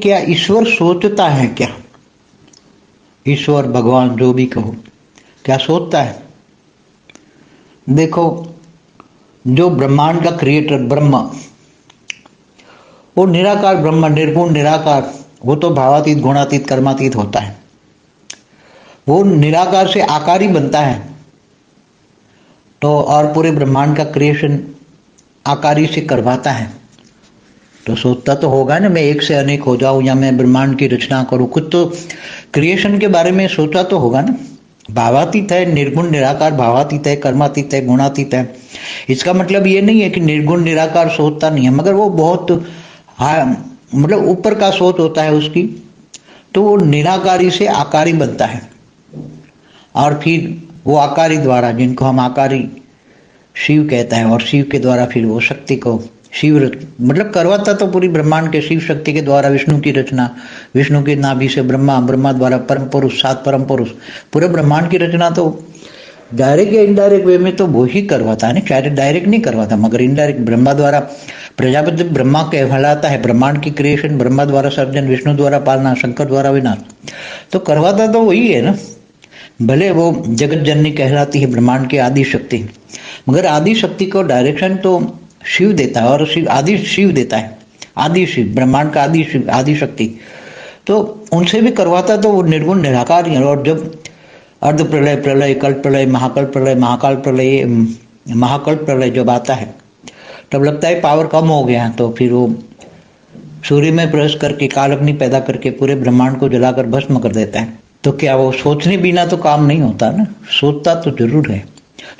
क्या ईश्वर सोचता है क्या? ईश्वर भगवान जो भी कहो, क्या सोचता है? देखो, जो ब्रह्मांड का क्रिएटर ब्रह्मा, वो निराकार ब्रह्म, निर्गुण निराकार, वो तो भावातीत गुणातीत कर्मातीत होता है। वो निराकार से आकारी बनता है, तो और पूरे ब्रह्मांड का क्रिएशन आकारी से करवाता है, तो सोचता तो होगा ना, मैं एक से अनेक हो जाऊं या मैं ब्रह्मांड की रचना करूं, कुछ तो क्रिएशन के बारे में सोचा तो होगा ना। भावातीत है, निर्गुण निराकार भावातीत है, कर्मातीत है, गुणातीत है। इसका मतलब ये नहीं है कि निर्गुण निराकार सोचता नहीं है, मगर वो बहुत मतलब ऊपर का सोच होता है उसकी, तो वो निराकारी से आकारी बनता है, और फिर वो आकारी द्वारा, जिनको हम आकारी शिव कहता है, और शिव के द्वारा फिर वो शक्ति को शिव मतलब करवाता तो पूरी ब्रह्मांड के शिव शक्ति के द्वारा विष्णु की रचना, विष्णु की नाभि से ब्रह्मा, ब्रह्मा द्वारा परम पुरुष, 7 परम पुरुष, पूरे ब्रह्मांड की रचना तो डायरेक्ट या इनडायरेक्ट वे में तो वो ही करवाता है ना, शायद डायरेक्ट नहीं करवाता, मगर इनडायरेक्ट ब्रह्मा द्वारा प्रजापति ब्रह्मा कहलाता है। ब्रह्मांड की क्रिएशन ब्रह्मा द्वारा सर्जन, विष्णु द्वारा पालना, शंकर द्वारा विनाश, तो करवाता तो वही है ना। भले वो जगत जननी कहलाती है ब्रह्मांड की आदि शक्ति, मगर आदि शक्ति को डायरेक्शन तो शिव देता है, और शिव आदि शिव देता है, आदि शिव, ब्रह्मांड का आदि शिव, आदि शक्ति, तो उनसे भी करवाता तो वो निर्गुण निराकार ही है। और जब अर्ध प्रलय, प्रलय, कल्प प्रलय, महाकल्प प्रलय, महाकाल प्रलय, महाकल्प प्रलय जब आता है, तब लगता है पावर कम हो गया, तो फिर वो सूर्य में प्रवेश करके काल अग्नि पैदा करके पूरे ब्रह्मांड को जलाकर भस्म कर देता है। तो क्या वो सोचने बिना तो काम नहीं होता ना, सोचता तो जरूर है,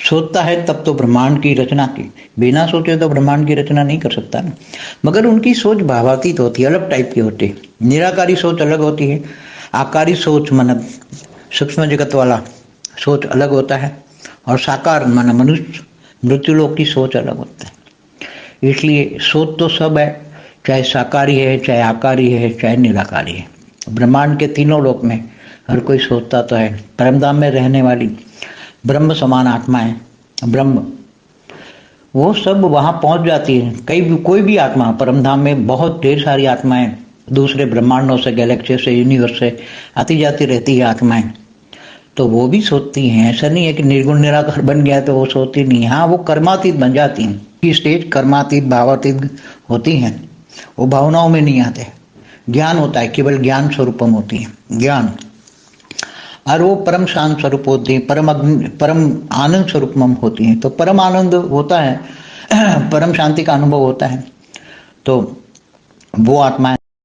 सोचता है तब तो ब्रह्मांड की रचना की, बिना सोचे तो ब्रह्मांड की रचना नहीं कर सकता ना। मगर उनकी सोच भावातीत होती है, अलग टाइप की होती है। निराकारी सोच अलग होती है, आकारी सोच मन सूक्ष्म जगत वाला सोच अलग होता है, और साकार मन मनुष्य मृत्युलोक की सोच अलग होता है। इसलिए सोच तो सब है, चाहे साकारी है, चाहे आकारी है, चाहे निराकारी है। ब्रह्मांड के तीनों लोक में हर कोई सोचता तो है। परमधाम में रहने वाली ब्रह्म समान आत्मा है, ब्रह्म, वो सब वहां पहुंच जाती है। कोई भी आत्मा परमधाम में, बहुत ढेर सारी आत्माएं दूसरे ब्रह्मांडों से, गैलेक्सी से, यूनिवर्स से आती जाती रहती है आत्माएं, तो वो भी सोचती हैं। ऐसा नहीं है कि निर्गुण निराकार बन गया तो वो सोचती नहीं, हाँ वो कर्मातीत बन जाती हैं। की स्टेज कर्मातीत भावातीत होती हैं, वो भावनाओं में नहीं आते, ज्ञान होता है, केवल ज्ञान स्वरूपम होती है, ज्ञान, और वो परम शांत स्वरूप होती है, परम आनंद स्वरूपम होती है। तो परम आनंद होता है, परम शांति का अनुभव होता है, तो वो आत्मा